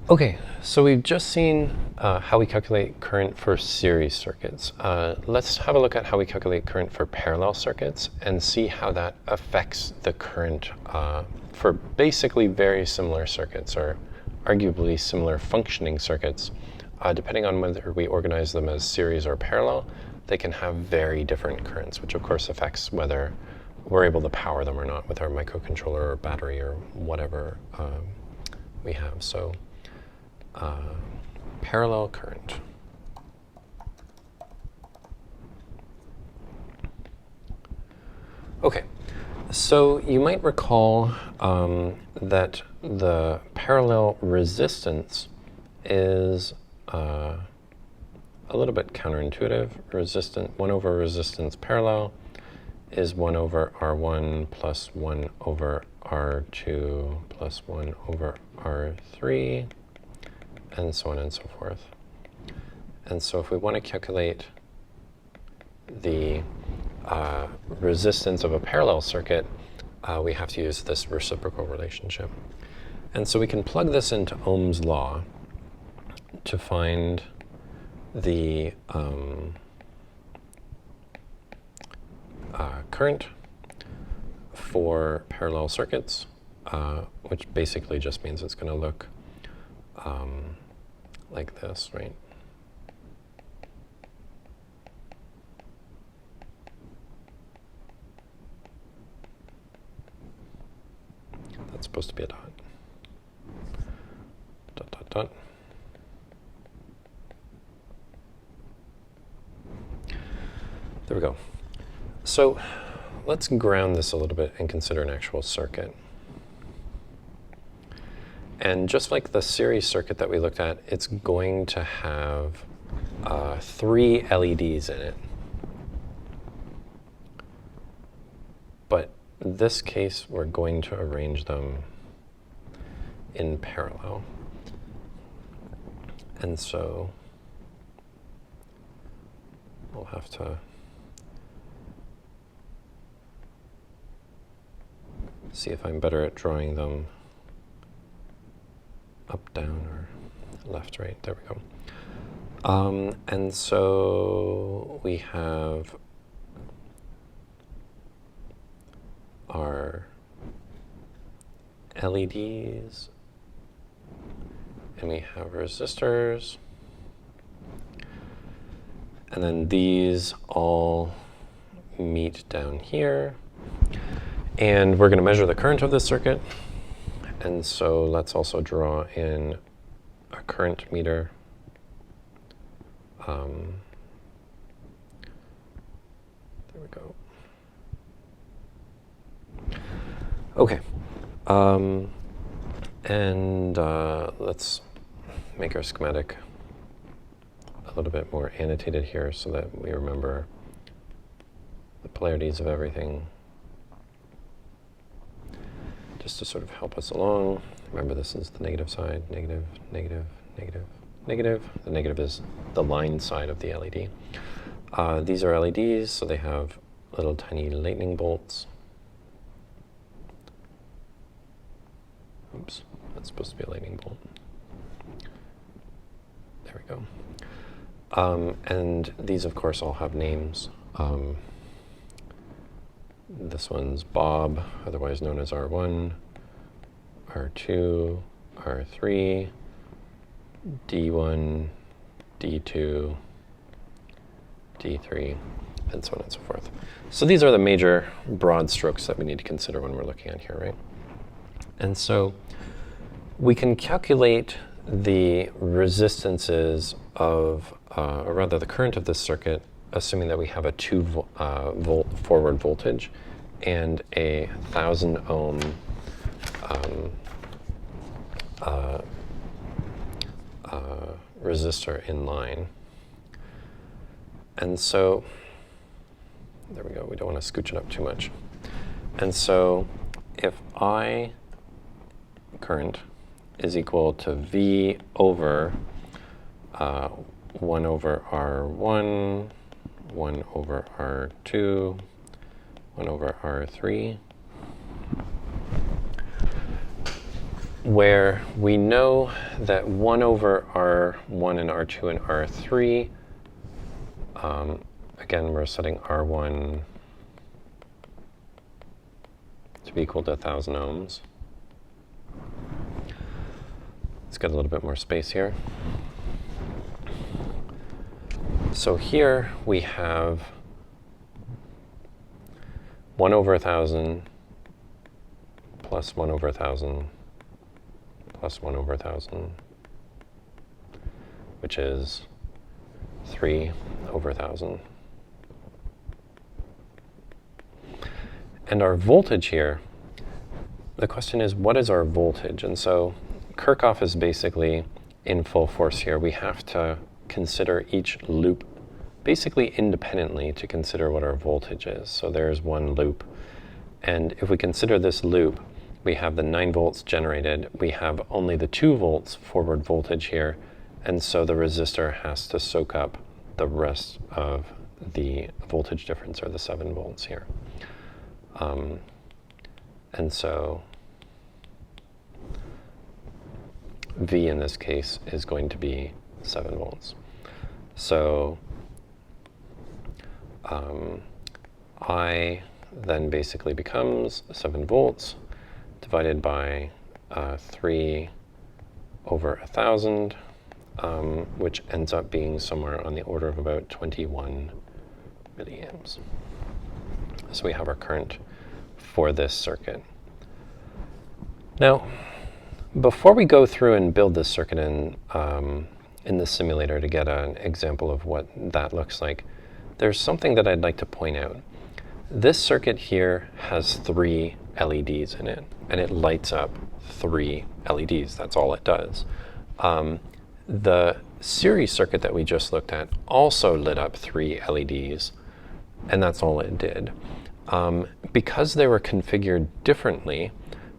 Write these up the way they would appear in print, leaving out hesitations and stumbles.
Okay, so we've just seen how we calculate current for series circuits. Let's have a look at how we calculate current for parallel circuits and see how that affects the current for basically very similar circuits, or arguably similar functioning circuits. Depending on whether we organize them as series or parallel, they can have very different currents, which of course affects whether we're able to power them or not with our microcontroller or battery or whatever we have. So parallel current. Okay, so you might recall that the parallel resistance is a little bit counterintuitive. 1 over resistance parallel is 1 over R1 plus 1 over R2 plus 1 over R3, and so on and so forth. And so if we want to calculate the resistance of a parallel circuit, we have to use this reciprocal relationship. And so we can plug this into Ohm's law to find the current for parallel circuits, which basically just means it's going to look like this, right? That's supposed to be a dot. Dot, dot, dot. There we go. So let's ground this a little bit and consider an actual circuit. And just like the series circuit that we looked at, it's going to have 3 LEDs in it. But in this case, we're going to arrange them in parallel. And so we'll have to see if I'm better at drawing them up, down, or left, right. There we go. And so we have our LEDs, and we have resistors, and then these all meet down here. And we're going to measure the current of this circuit. And so let's also draw in a current meter. There we go. Okay. And let's make our schematic a little bit more annotated here so that we remember the polarities of everything, just to sort of help us along. Remember, this is the negative side, negative, negative, negative, negative. The negative is the line side of the LED. These are LEDs, so they have little tiny lightning bolts. Oops, that's supposed to be a lightning bolt. There we go. And these, of course, all have names. This one's Bob, otherwise known as R1, R2, R3, D1, D2, D3, and so on and so forth. So these are the major broad strokes that we need to consider when we're looking at here, right? And so we can calculate the resistances of, or rather the current of this circuit, assuming that we have a 2-volt forward voltage and a 1,000 ohm resistor in line. And so, there we go, we don't want to scooch it up too much. And so if I current is equal to V over 1 over R1, 1 over R2, 1 over R3. where we know that 1 over R1 and R2 and R3, again, we're setting R1 to be equal to 1,000 ohms. Let's get a little bit more space here. So here we have 1 over 1,000 plus 1 over 1,000 plus 1 over 1,000, which is 3 over 1,000. And our voltage here, the question is, what is our voltage? And so Kirchhoff is basically in full force here. We have to consider each loop basically independently to consider what our voltage is. So there's one loop. And if we consider this loop, we have the 9 volts generated. We have only the 2 volts forward voltage here. And so the resistor has to soak up the rest of the voltage difference, or the 7 volts here. And so V in this case is going to be 7 volts. So I then basically becomes 7 volts divided by 3 over 1,000, which ends up being somewhere on the order of about 21 milliamps. So we have our current for this circuit. Now, before we go through and build this circuit in the simulator to get an example of what that looks like, there's something that I'd like to point out. This circuit here has 3 LEDs in it, and it lights up 3 LEDs. That's all it does. The series circuit that we just looked at also lit up 3 LEDs, and that's all it did. Because they were configured differently,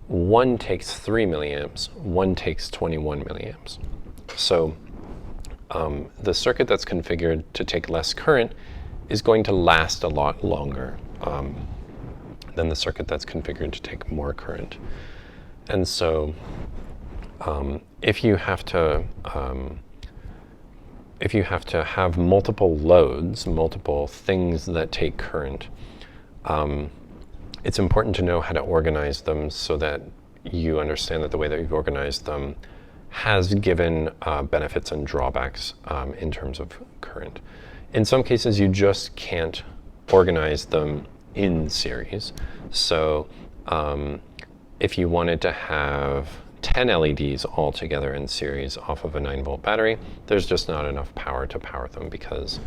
one takes 3 milliamps, one takes 21 milliamps. So the circuit that's configured to take less current is going to last a lot longer than the circuit that's configured to take more current. And so if you have to have multiple loads, multiple things that take current, it's important to know how to organize them so that you understand that the way that you've organized them has given benefits and drawbacks in terms of current. In some cases, you just can't organize them in series. So if you wanted to have 10 LEDs all together in series off of a 9-volt battery, there's just not enough power to power them, because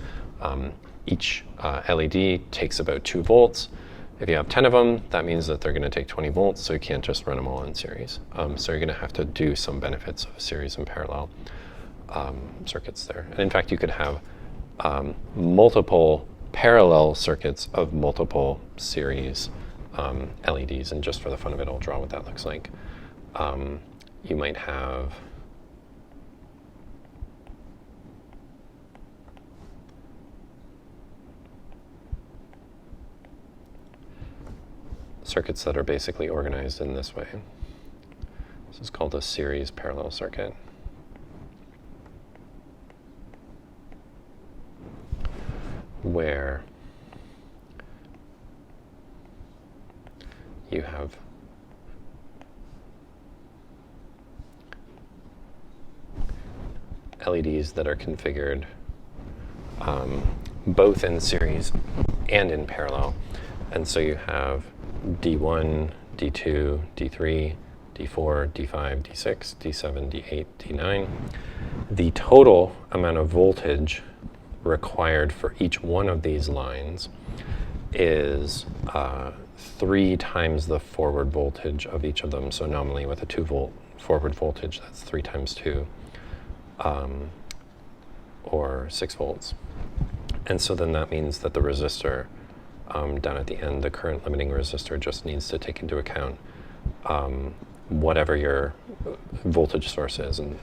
each LED takes about 2 volts. If you have 10 of them, that means that they're going to take 20 volts, so you can't just run them all in series. So you're going to have to do some benefits of series and parallel circuits there. And in fact, you could have multiple parallel circuits of multiple series LEDs, and just for the fun of it, I'll draw what that looks like. You might have circuits that are basically organized in this way. This is called a series parallel circuit. Where you have LEDs that are configured both in series and in parallel. And so you have D1, D2, D3, D4, D5, D6, D7, D8, D9. The total amount of voltage required for each one of these lines is 3 times the forward voltage of each of them. So nominally with a 2-volt forward voltage, that's 3 times 2, or 6 volts. And so then that means that the resistor down at the end, the current limiting resistor, just needs to take into account whatever your voltage source is. And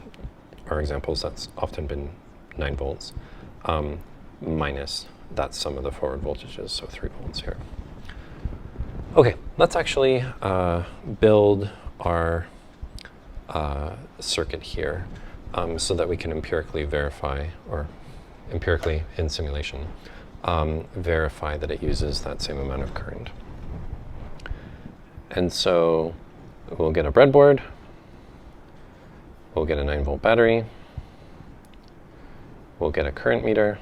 our examples, that's often been 9 volts, minus that sum of the forward voltages, so 3 volts here. Okay, let's actually build our circuit here so that we can empirically verify, or empirically in simulation, verify that it uses that same amount of current. And so we'll get a breadboard, we'll get a 9-volt battery, we'll get a current meter,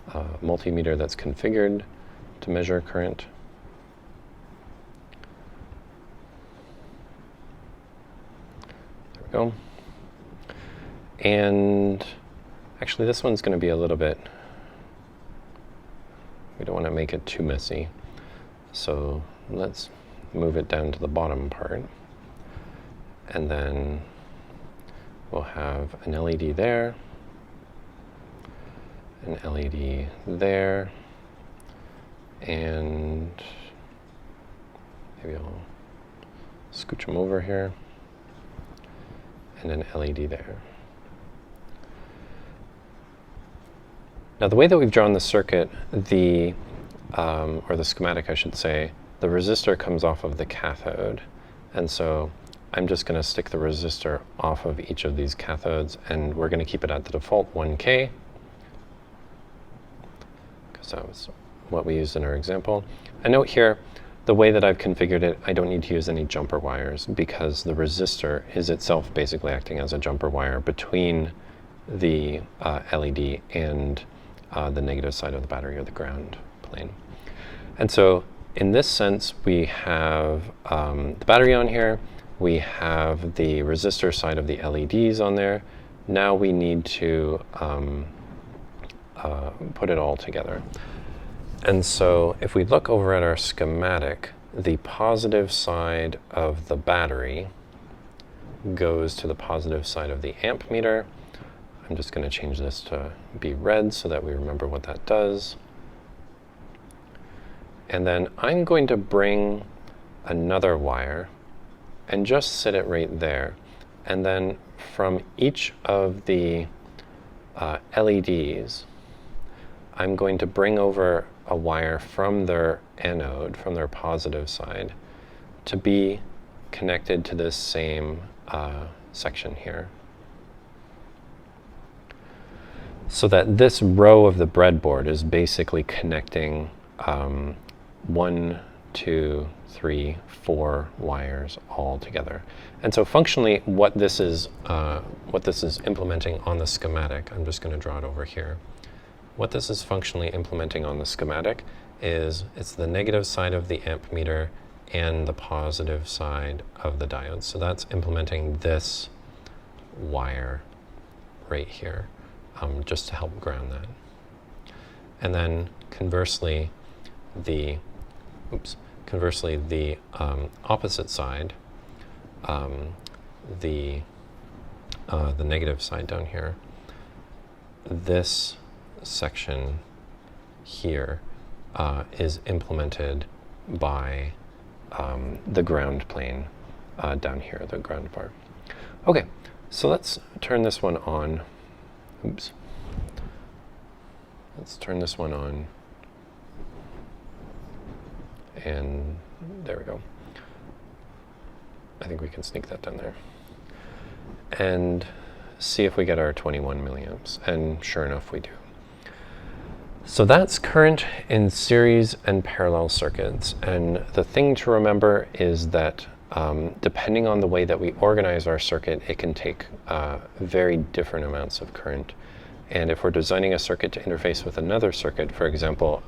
a multimeter that's configured to measure current. There we go. And actually this one's going to be a little bit, we don't want to make it too messy. So let's move it down to the bottom part. And then we'll have an LED there, an LED there, and maybe I'll scooch them over here, and an LED there. Now the way that we've drawn the circuit, or the schematic I should say, the resistor comes off of the cathode, and so I'm just going to stick the resistor off of each of these cathodes, and we're going to keep it at the default 1K, because that was what we used in our example. A note here, the way that I've configured it, I don't need to use any jumper wires because the resistor is itself basically acting as a jumper wire between the LED and the negative side of the battery, or the ground plane. And so in this sense, we have the battery on here, we have the resistor side of the LEDs on there. Now we need to put it all together. And so if we look over at our schematic, the positive side of the battery goes to the positive side of the amp meter. I'm just going to change this to be red so that we remember what that does. And then I'm going to bring another wire and just sit it right there. And then from each of the LEDs, I'm going to bring over a wire from their anode, from their positive side, to be connected to this same section here. So that this row of the breadboard is basically connecting 1, 2, 3, 4 wires all together. And so functionally what this is implementing on the schematic, I'm just going to draw it over here. What this is functionally implementing on the schematic is it's the negative side of the amp meter and the positive side of the diode. So that's implementing this wire right here, just to help ground that. And then conversely, the opposite side, the negative side down here, this section here is implemented by the ground plane down here, the ground part. Okay, so let's turn this one on. Oops. Let's turn this one on. And there we go. I think we can sneak that down there. And see if we get our 21 milliamps. And sure enough, we do. So that's current in series and parallel circuits. And the thing to remember is that depending on the way that we organize our circuit, it can take very different amounts of current. And if we're designing a circuit to interface with another circuit, for example,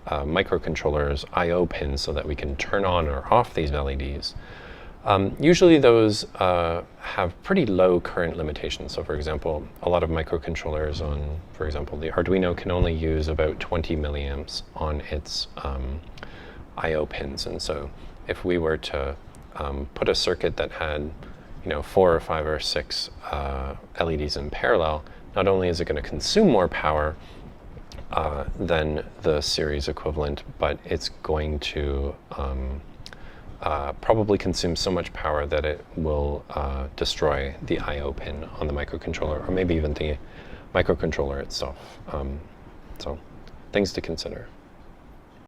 microcontrollers, I/O pins, so that we can turn on or off these LEDs, usually those have pretty low current limitations. So for example, a lot of microcontrollers on, for example, the Arduino can only use about 20 milliamps on its I/O pins. And so if we were to put a circuit that had 4 or 5 or 6 LEDs in parallel, not only is it going to consume more power than the series equivalent, but it's going to probably consume so much power that it will destroy the I/O pin on the microcontroller, or maybe even the microcontroller itself. So things to consider.